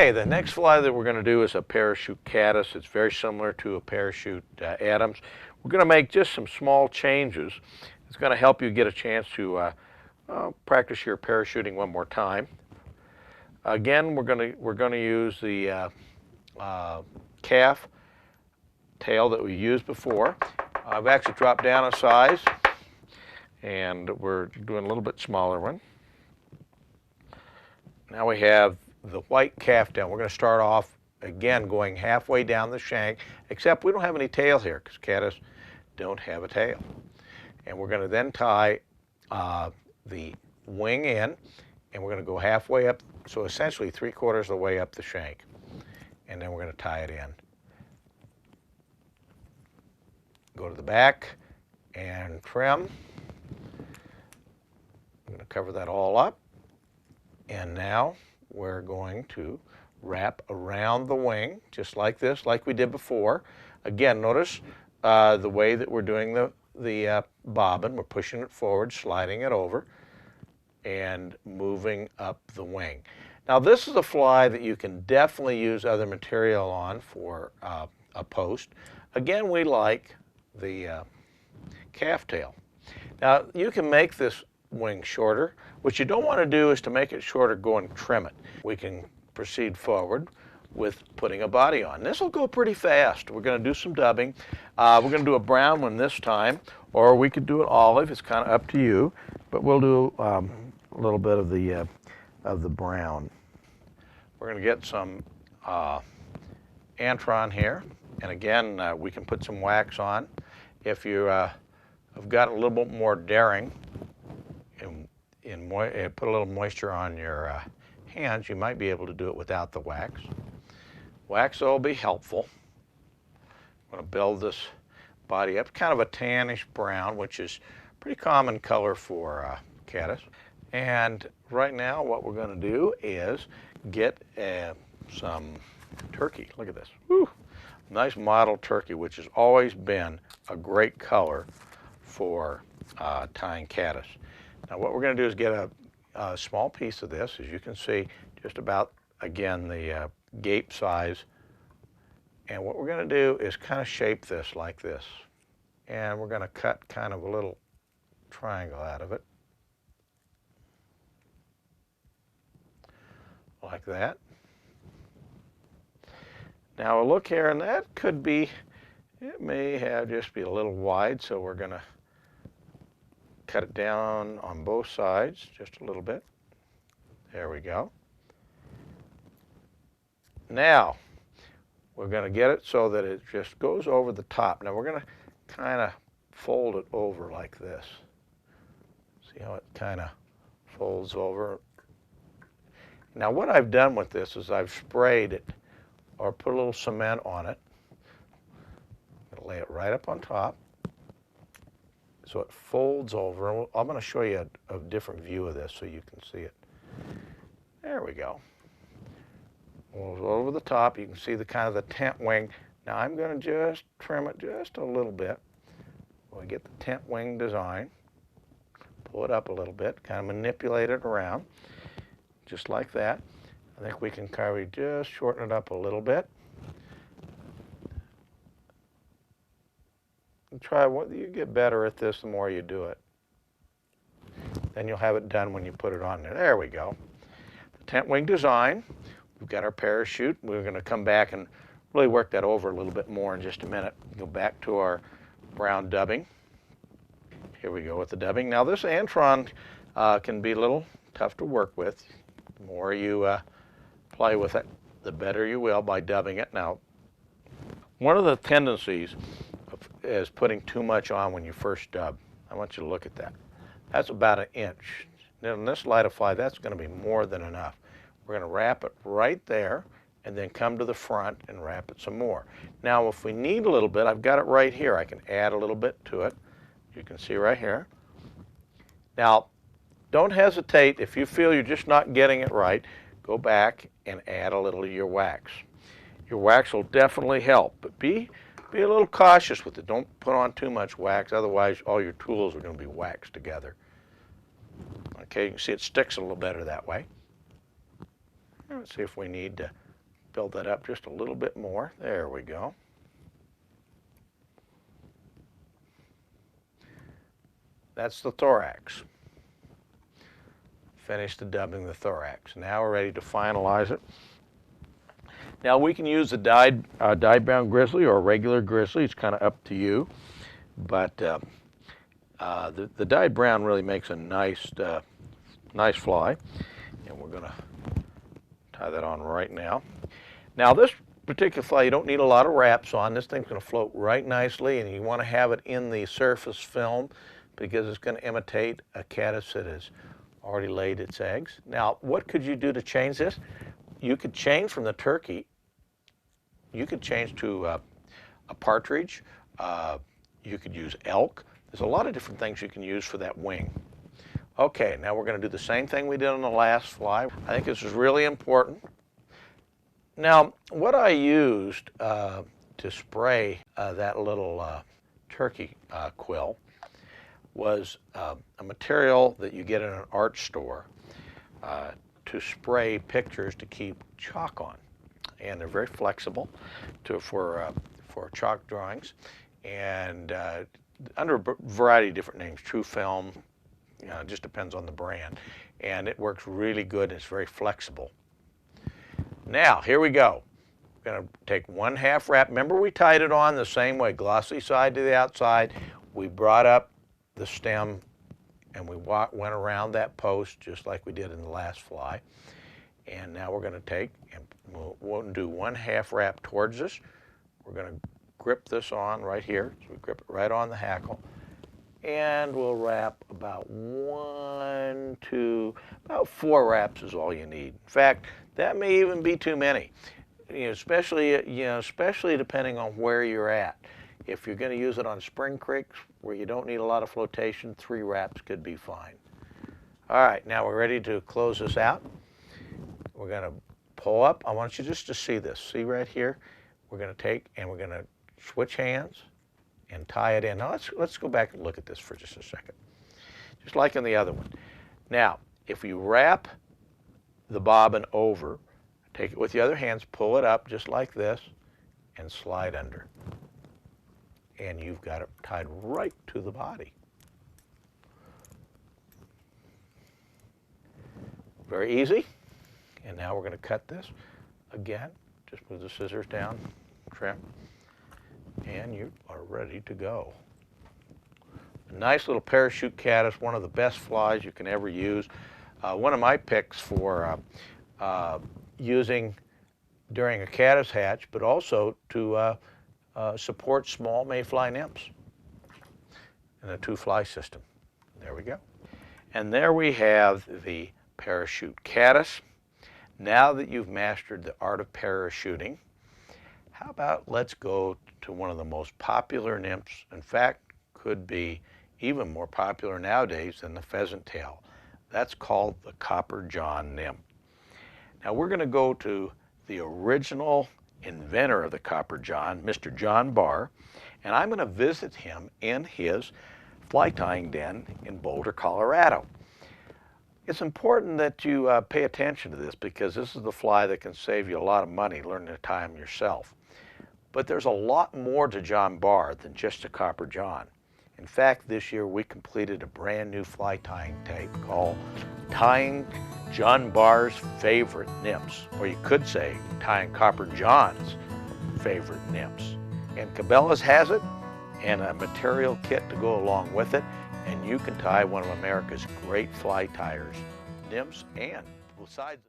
Okay, the next fly that we're going to do is a Parachute Caddis. It's very similar to a Parachute Adams. We're going to make just some small changes. It's going to help you get a chance to practice your parachuting one more time. Again, we're going to use the calf tail that we used before. I've actually dropped down a size, and we're doing a little bit smaller one. Now we have the white calf tail. We're going to start off again going halfway down the shank, except we don't have any tail here because caddis don't have a tail. And we're going to then tie the wing in, and we're going to go halfway up, so essentially 3/4 of the way up the shank. And then we're going to tie it in. Go to the back and trim. I'm going to cover that all up. And now we're going to wrap around the wing, just like this, like we did before. Again, notice the way that we're doing the bobbin. We're pushing it forward, sliding it over, and moving up the wing. Now this is a fly that you can definitely use other material on for a post. Again, we like the calf tail. Now you can make this wing shorter. What you don't want to do is to make it shorter, go and trim it. We can proceed forward with putting a body on. This will go pretty fast. We're going to do some dubbing. We're going to do a brown one this time, or we could do an olive. It's kind of up to you, but we'll do a little bit of the brown. We're going to get some antron here, and again we can put some wax on. If you have got a little bit more daring and put a little moisture on your hands, you might be able to do it without the wax. Wax will be helpful. I'm going to build this body up, kind of a tannish brown, which is pretty common color for caddis. And right now what we're going to do is get some turkey. Look at this. Woo. Nice mottled turkey, which has always been a great color for tying caddis. Now what we're going to do is get a small piece of this, as you can see, just about, again, the gape size. And what we're going to do is kind of shape this like this. And we're going to cut kind of a little triangle out of it. Like that. Now a look here, and that could be, it may have just be a little wide, so we're going to cut it down on both sides just a little bit. There we go. Now we're going to get it so that it just goes over the top. Now we're going to kind of fold it over like this. See how it kind of folds over? Now what I've done with this is I've sprayed it or put a little cement on it. I'm going to lay it right up on top so it folds over. I'm going to show you a different view of this so you can see it. There we go. Folds over the top. You can see the kind of the tent wing. Now I'm going to just trim it just a little bit. We'll get the tent wing design. Pull it up a little bit, kind of manipulate it around. Just like that. I think we can probably just shorten it up a little bit. And try what you get better at this the more you do it. Then you'll have it done when you put it on there. There we go. The tent wing design. We've got our parachute. We're going to come back and really work that over a little bit more in just a minute. Go back to our brown dubbing. Here we go with the dubbing. Now this antron can be a little tough to work with. The more you play with it, the better you will by dubbing it. Now, one of the tendencies is putting too much on when you first dub. I want you to look at that. That's about 1 inch. Now, in this light of fly, that's going to be more than enough. We're going to wrap it right there and then come to the front and wrap it some more. Now, if we need a little bit, I've got it right here. I can add a little bit to it. You can see right here. Now, don't hesitate. If you feel you're just not getting it right, go back and add a little of your wax. Your wax will definitely help, but be a little cautious with it. Don't put on too much wax, otherwise all your tools are going to be waxed together. Okay, you can see it sticks a little better that way. Let's see if we need to build that up just a little bit more. There we go. That's the thorax. Finished dubbing the thorax. Now we're ready to finalize it. Now we can use a dyed brown grizzly or a regular grizzly. It's kind of up to you. But the dyed brown really makes a nice fly. And we're going to tie that on right now. Now this particular fly, you don't need a lot of wraps on. This thing's going to float right nicely, and you want to have it in the surface film because it's going to imitate a caddis that has already laid its eggs. Now, what could you do to change this? You could change from the turkey. You could change to a partridge. You could use elk. There's a lot of different things you can use for that wing. Okay, now we're going to do the same thing we did on the last fly. I think this is really important. Now, what I used to spray that little turkey quill was a material that you get in an art store to spray pictures to keep chalk on. And they're very flexible for chalk drawings, and under a variety of different names, True Film, it just depends on the brand. And it works really good, and it's very flexible. Now, here we go. We're going to take 1/2 wrap. Remember, we tied it on the same way, glossy side to the outside. We brought up the stem, and we went around that post just like we did in the last fly. And now we're going to take, and we'll do 1/2 wrap towards us. We're going to grip this on right here. So we grip it right on the hackle. And we'll wrap about 4 wraps is all you need. In fact, that may even be too many, especially depending on where you're at. If you're going to use it on spring creeks where you don't need a lot of flotation, 3 wraps could be fine. All right, now we're ready to close this out. We're going to pull up. I want you just to see this. See right here? We're going to take and we're going to switch hands and tie it in. Now let's go back and look at this for just a second. Just like in the other one. Now, if you wrap the bobbin over, take it with the other hands, pull it up just like this, and slide under. And you've got it tied right to the body. Very easy. And now we're going to cut this again. Just move the scissors down, trim, and you are ready to go. A nice little parachute caddis, one of the best flies you can ever use. One of my picks for using during a caddis hatch, but also to support small mayfly nymphs in a 2-fly system. There we go. And there we have the parachute caddis. Now that you've mastered the art of parachuting, how about let's go to one of the most popular nymphs, in fact, could be even more popular nowadays than the pheasant tail. That's called the copper john nymph. Now we're going to go to the original inventor of the copper john, Mr. John Barr, and I'm going to visit him in his fly tying den in Boulder, Colorado. It's important that you pay attention to this because this is the fly that can save you a lot of money learning to tie them yourself. But there's a lot more to John Barr than just a copper john. In fact, this year we completed a brand new fly tying tape called Tying John Barr's Favorite Nymphs, or you could say Tying Copper John's Favorite Nymphs. And Cabela's has it, and a material kit to go along with it, and you can tie one of America's great fly tiers, nymphs, and besides